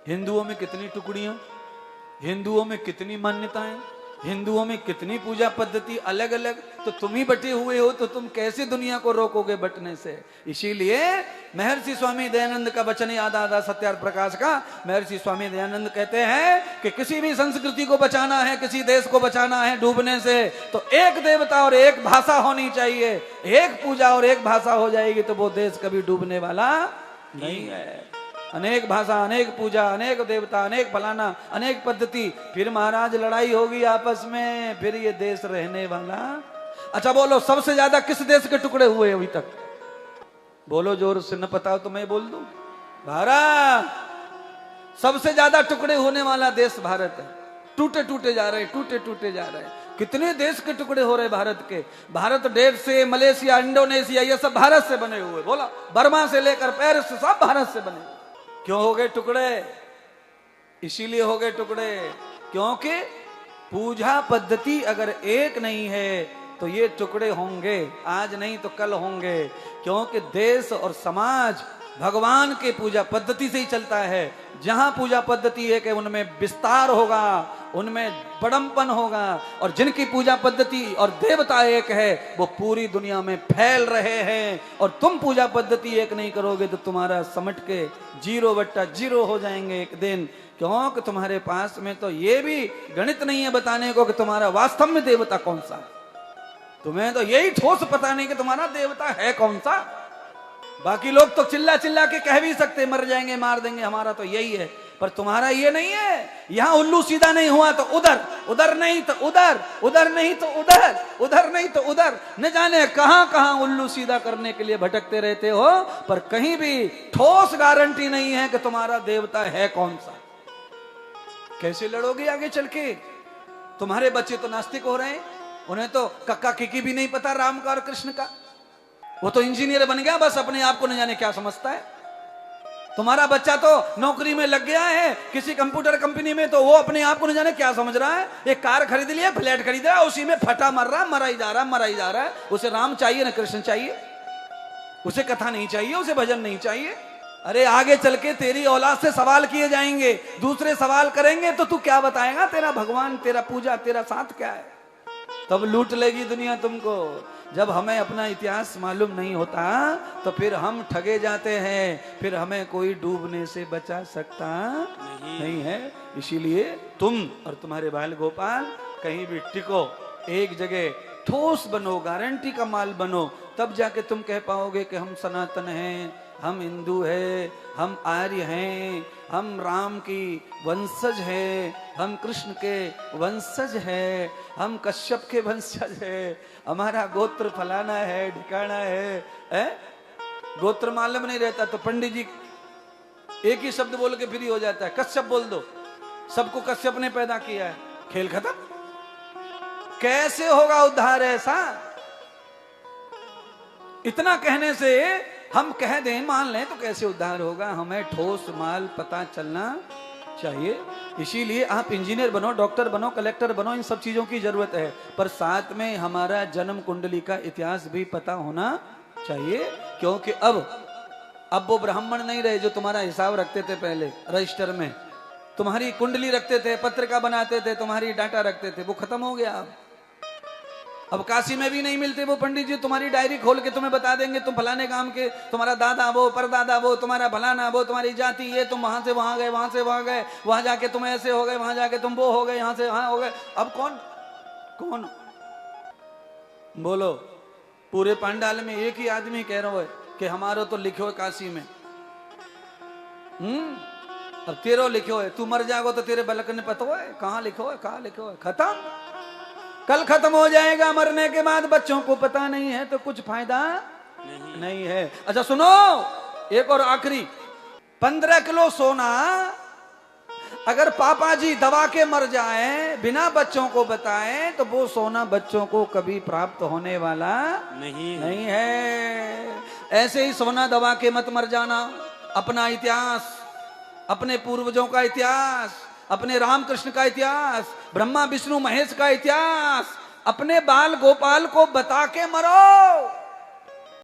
हिंदुओं में कितनी टुकड़ियां, हिंदुओं में कितनी मान्यताएं, हिंदुओं में कितनी पूजा पद्धति अलग अलग। तो तुम ही बटे हुए हो, तो तुम कैसे दुनिया को रोकोगे बटने से। इसीलिए महर्षि स्वामी दयानंद का वचन याद आता सत्यार्थ प्रकाश का। महर्षि स्वामी दयानंद कहते हैं कि किसी भी संस्कृति को बचाना है, किसी देश को बचाना है डूबने से, तो एक देवता और एक भाषा होनी चाहिए। एक पूजा और एक भाषा हो जाएगी तो वो देश कभी डूबने वाला नहीं है। अनेक भाषा, अनेक पूजा, अनेक देवता, अनेक फलाना, अनेक पद्धति, फिर महाराज लड़ाई होगी आपस में, फिर ये देश रहने वाला। अच्छा बोलो, सबसे ज्यादा किस देश के टुकड़े हुए अभी तक? बोलो जोर से, न पता हो तो मैं बोल दूं। भारत सबसे ज्यादा टुकड़े होने वाला देश भारत है। टूटे टूटे जा रहे, टूटे टूटे जा रहे। कितने देश के टुकड़े हो रहे भारत के? भारत देश से मलेशिया, इंडोनेशिया, ये सब भारत से बने हुए। बोला, बर्मा से लेकर पेरिस से सब भारत से बने हुए। क्यों हो गए टुकड़े? इसीलिए हो गए टुकड़े क्योंकि पूजा पद्धति अगर एक नहीं है तो ये टुकड़े होंगे। आज नहीं तो कल होंगे, क्योंकि देश और समाज भगवान के पूजा पद्धति से ही चलता है। जहां पूजा पद्धति एक है उनमें विस्तार होगा, उनमें बड़म्पन होगा। और जिनकी पूजा पद्धति और देवता एक है वो पूरी दुनिया में फैल रहे हैं। और तुम पूजा पद्धति एक नहीं करोगे तो तुम्हारा समट के 0/0 हो जाएंगे एक दिन। क्योंकि तुम्हारे पास में तो ये भी गणित नहीं है बताने को कि तुम्हारा वास्तव में देवता कौन सा है। तुम्हें तो यही ठोस पता नहीं कि तुम्हारा देवता है कौन सा। बाकी लोग तो चिल्ला चिल्ला के कह भी सकते मर जाएंगे, मार देंगे, हमारा तो यही है। पर तुम्हारा ये नहीं है। यहां उल्लू सीधा नहीं हुआ तो उधर, उधर नहीं तो उधर, उधर नहीं तो उधर, उधर नहीं तो उधर, न जाने कहां कहां उल्लू सीधा करने के लिए भटकते रहते हो। पर कहीं भी ठोस गारंटी नहीं है कि तुम्हारा देवता है कौन सा। कैसे लड़ोगे आगे चल के? तुम्हारे बच्चे तो नास्तिक हो रहे हैं, उन्हें तो कक्का किकी भी नहीं पता राम का और कृष्ण का। वो तो इंजीनियर बन गया, बस अपने आप को न जाने क्या समझता है। तुम्हारा बच्चा तो नौकरी में लग गया है किसी कंप्यूटर कंपनी में, तो वो अपने आप को न जाने क्या समझ रहा है। एक कार खरीद लिया, फ्लैट खरीद रहा है, उसी में फटा मर रहा, मरा ही जा रहा, मरा ही जा रहा है। उसे राम चाहिए ना कृष्ण चाहिए? उसे कथा नहीं चाहिए, उसे भजन नहीं चाहिए। अरे आगे चल के तेरी औलाद से सवाल किए जाएंगे, दूसरे सवाल करेंगे तो तू क्या बताएगा? तेरा भगवान, तेरा पूजा, तेरा साथ क्या है? तब लूट लेगी दुनिया तुमको। जब हमें अपना इतिहास मालूम नहीं होता तो फिर हम ठगे जाते हैं, फिर हमें कोई डूबने से बचा सकता नहीं है। इसीलिए तुम और तुम्हारे बाल गोपाल कहीं भी टिको, एक जगह ठोस बनो, गारंटी का माल बनो, तब जाके तुम कह पाओगे कि हम सनातन हैं, हम हिंदू हैं, हम आर्य हैं, हम राम की वंशज हैं, हम कृष्ण के वंशज हैं, हम कश्यप के वंशज हैं, हमारा गोत्र फलाना है, ठिकाना है। गोत्र मालूम नहीं रहता तो पंडित जी एक ही शब्द बोल के फ्री हो जाता है, कश्यप बोल दो, सबको कश्यप ने पैदा किया है, खेल खत्म। कैसे होगा उद्धार ऐसा? इतना कहने से हम कह दें, मान लें तो कैसे उद्धार होगा? हमें ठोस माल पता चलना चाहिए। इसीलिए आप इंजीनियर बनो, डॉक्टर बनो, कलेक्टर बनो, इन सब चीजों की जरूरत है, पर साथ में हमारा जन्म कुंडली का इतिहास भी पता होना चाहिए। क्योंकि अब वो ब्राह्मण नहीं रहे जो तुम्हारा हिसाब रखते थे पहले रजिस्टर में, तुम्हारी कुंडली रखते थे, पत्रिका बनाते थे, तुम्हारी डाटा रखते थे, वो खत्म हो गया। अब काशी में भी नहीं मिलते वो पंडित जी, तुम्हारी डायरी खोल के तुम्हें बता देंगे तुम फलाने काम के, तुम्हारा दादा वो, परदादा वो, तुम्हारा फलाना वो, तुम्हारी जाति ये, तुम वहां से वहां गए, वहां से वहां गए, वहां जाके तुम ऐसे हो गए, वहां जाके तुम वो हो गए, यहां से वहां हो गए। अब कौन बोलो? पूरे पंडाल में एक ही आदमी कह रहा है कि हमारो तो लिखो है काशी में। अब तेरो लिखो है, तू मर जाएगा तो तेरे बलक ने पता है कहाँ लिखो है, कहाँ लिखो है। खत्म, कल खत्म हो जाएगा। मरने के बाद बच्चों को पता नहीं है तो कुछ फायदा नहीं है। अच्छा सुनो, एक और आखिरी, 15 किलो सोना अगर पापा जी दबा के मर जाए बिना बच्चों को बताए तो वो सोना बच्चों को कभी प्राप्त होने वाला नहीं है। ऐसे ही सोना दबा के मत मर जाना। अपना इतिहास, अपने पूर्वजों का इतिहास, अपने रामकृष्ण का इतिहास, ब्रह्मा विष्णु महेश का इतिहास, अपने बाल गोपाल को बता के मरो।